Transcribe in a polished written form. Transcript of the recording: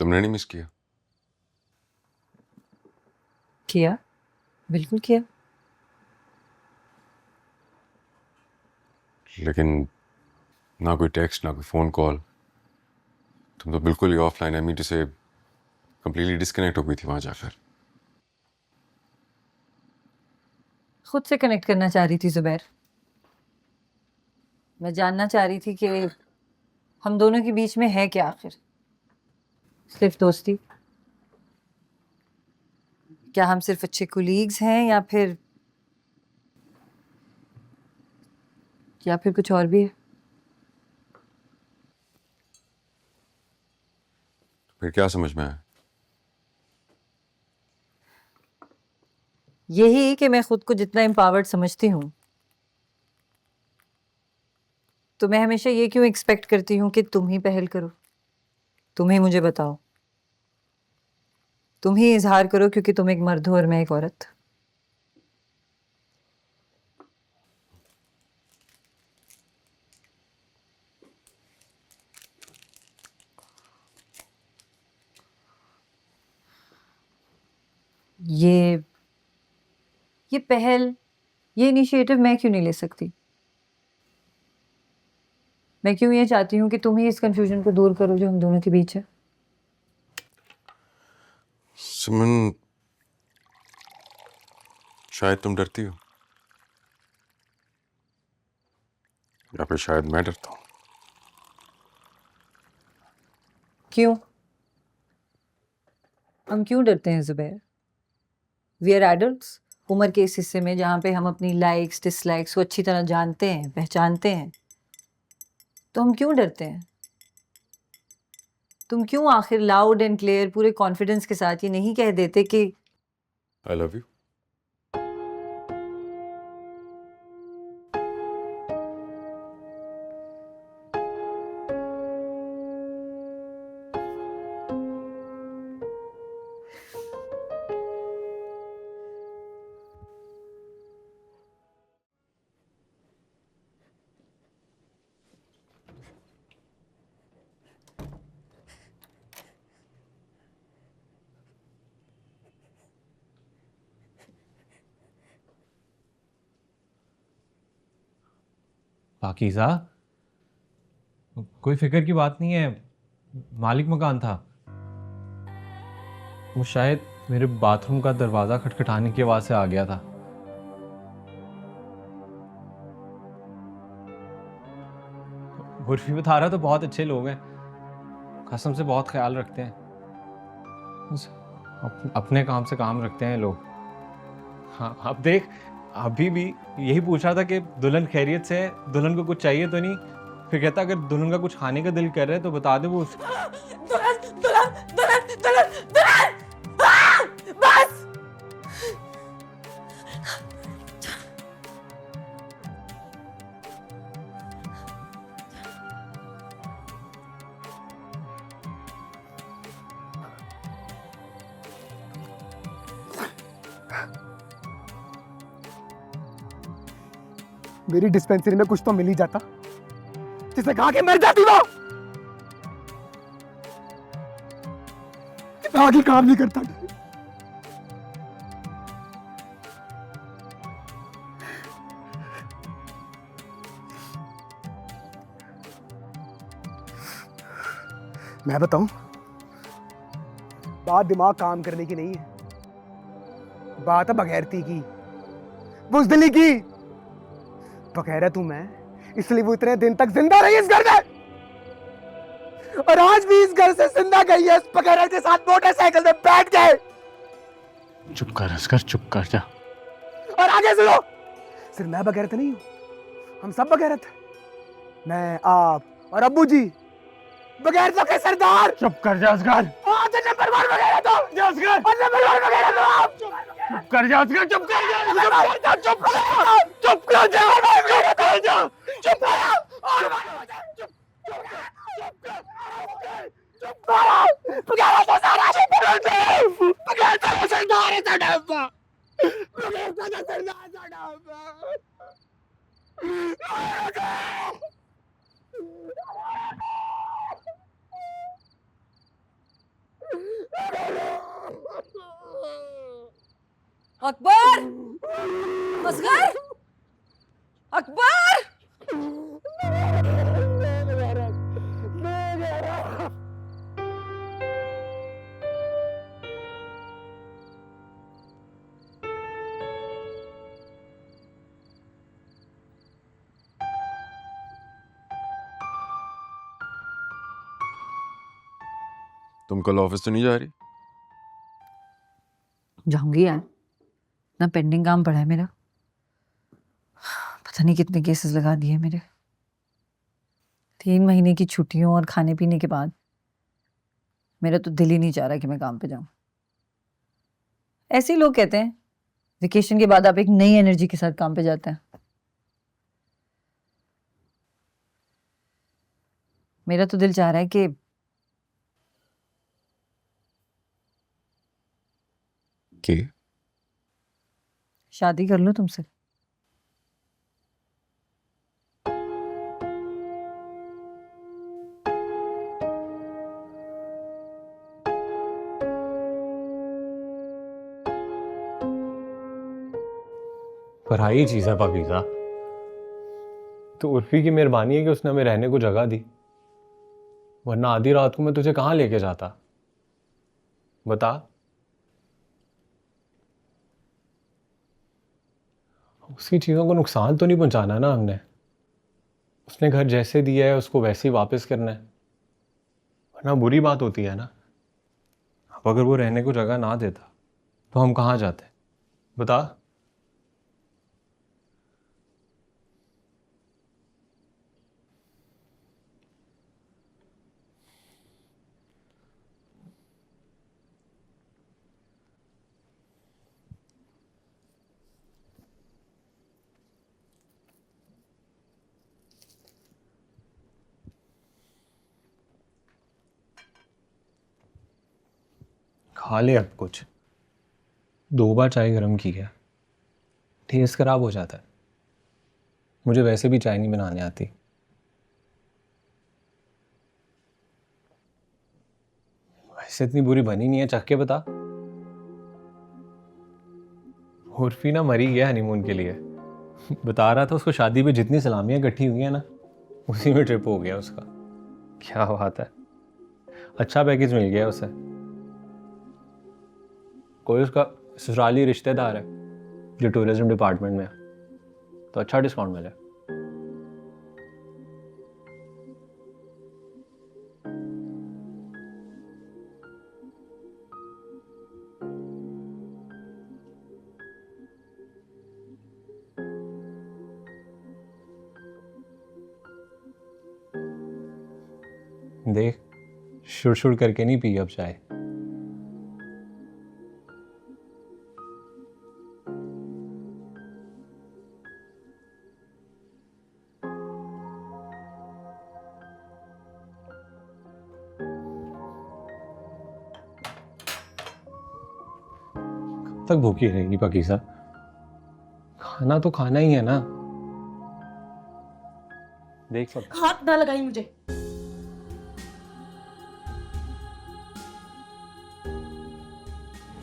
तुमने नहीं मिस किया? किया, बिल्कुल किया। लेकिन ना कोई टेक्स्ट, ना कोई फोन कॉल। तुम तो बिल्कुल ही ऑफलाइन, आई मीन टू से कंप्लीटली डिस्कनेक्ट हो गई थी वहां जाकर। खुद से कनेक्ट करना चाह रही थी जुबैर। मैं जानना चाह रही थी कि हम दोनों के बीच में है क्या आखिर। सिर्फ दोस्ती? क्या हम सिर्फ अच्छे कुलीग्स हैं या फिर कुछ और भी है? फिर क्या समझ में आया? यही कि मैं खुद को जितना एम्पावर्ड समझती हूँ, तो मैं हमेशा ये क्यों एक्सपेक्ट करती हूँ कि तुम ही पहल करो, तुम ही मुझे बताओ, तुम ही इजहार करो, क्योंकि तुम एक मर्द हो और मैं एक औरत। ये पहल, ये इनिशिएटिव मैं क्यों नहीं ले सकती? मैं क्यों ये चाहती हूँ कि तुम ही इस कंफ्यूजन को दूर करो जो हम दोनों के बीच है? सुमन, शायद तुम डरती हो, या फिर शायद मैं डरता हूँ। क्यों? हम क्यों डरते हैं जुबैर? We are adults. उम्र के इस हिस्से में जहाँ पे हम अपनी लाइक्स डिसलाइक्स को अच्छी तरह जानते हैं, पहचानते हैं, तो हम क्यों डरते हैं? तुम क्यों आखिर लाउड एंड क्लियर पूरे कॉन्फिडेंस के साथ ये नहीं कह देते कि आई लव यू? पाकीज़ा, कोई फिक्र की बात नहीं है। मालिक मकान था। वो शायद मेरे बाथरूम का दरवाज़ा खटखटाने की आवाज़ से आ गया था। गुरफी बता रहा तो बहुत अच्छे लोग हैं, कसम से बहुत ख्याल रखते हैं। बस अपने काम से काम रखते हैं लोग। हाँ, अब देख, अभी भी यही पूछ रहा था कि दुल्हन खैरियत से है, दुल्हन को कुछ चाहिए तो नहीं। फिर कहता अगर दुल्हन का कुछ खाने का दिल कर रहा है तो बता दे। वो दुल्हन दुल्हन दुल्हन दुल्हन दुल्हन, बस। मेरी डिस्पेंसरी में कुछ तो मिल ही जाता जिसे खा के मर जाती वो। आगे काम नहीं करता। मैं बताऊं, बात दिमाग काम करने की नहीं है, बात है बगैरती की, बुज़दिली की। बगैरत हूं मैं, इसलिए वो इतने दिन तक जिंदा रही इस घर में, और आज भी इस घर से जिंदा गई है इस बगैरत के साथ मोटरसाइकिल में बैठ के। चुप कर असगर, चुप कर जा। और आगे सुनो, सिर्फ मैं बगैरत नहीं हूं, हम सब बगैरत हैं। मैं, आप और अब्बू जी बगैरतों के सरदार। चुप कर जा असगर। नंबर 1 बगैरत हो असगर, और नंबर 1 बगैरत हो आप। चुप कर जा असगर, चुप कर जा, चुप कर जा, चुप कर जा, चुप कर जा, चुप कर जा, और चुप बगैरत हो सारा बगैरत हो सरदार है साडा अब्बा, बगैरत हो सरदार साडा अब्बा। अकबर, असगर, अकबर। तुम कल ऑफिस तो नहीं जा रही? जाऊंगी यार, इतना पेंडिंग काम पड़ा है मेरा। पता नहीं कितने केसेस लगा दिए मेरे। 3 महीने की छुट्टियों और खाने पीने के बाद मेरा तो दिल ही नहीं चाह रहा कि मैं काम पे जाऊं। ऐसे ही लोग कहते हैं वेकेशन के बाद आप एक नई एनर्जी के साथ काम पे जाते हैं। मेरा तो दिल चाह रहा है कि शादी कर लूं तुमसे। पढ़ाई चीज़ है पाकीज़ा। तो उर्फी की मेहरबानी है कि उसने हमें रहने को जगह दी, वरना आधी रात को मैं तुझे कहाँ लेके जाता बता। उसकी चीज़ों को नुकसान तो नहीं पहुंचाना ना हमने। उसने घर जैसे दिया है उसको वैसे ही वापस करना है, वरना बुरी बात होती है ना। अब अगर वो रहने को जगह ना देता तो हम कहाँ जाते बता। खा ले अब कुछ। 2 बार चाय गर्म की है, टेस्ट खराब हो जाता है। मुझे वैसे भी चाय नहीं बनाने आती। वैसे इतनी बुरी बनी नहीं है, चख के बता। उर्फी ना मरी गया हनीमून के लिए। बता रहा था उसको शादी पे जितनी सलामियां इकट्ठी हुई हैं ना, उसी में ट्रिप हो गया उसका। क्या बात है, अच्छा पैकेज मिल गया उसे। कोई उसका ससुराली रिश्तेदार है जो टूरिज्म डिपार्टमेंट में है, तो अच्छा डिस्काउंट मिले। देख, शुड़ करके नहीं पी अब चाय। कब तक भूखी रहेगी पाकीज़ा? खाना तो खाना ही है ना। देख सब हाथ ना लगाई मुझे।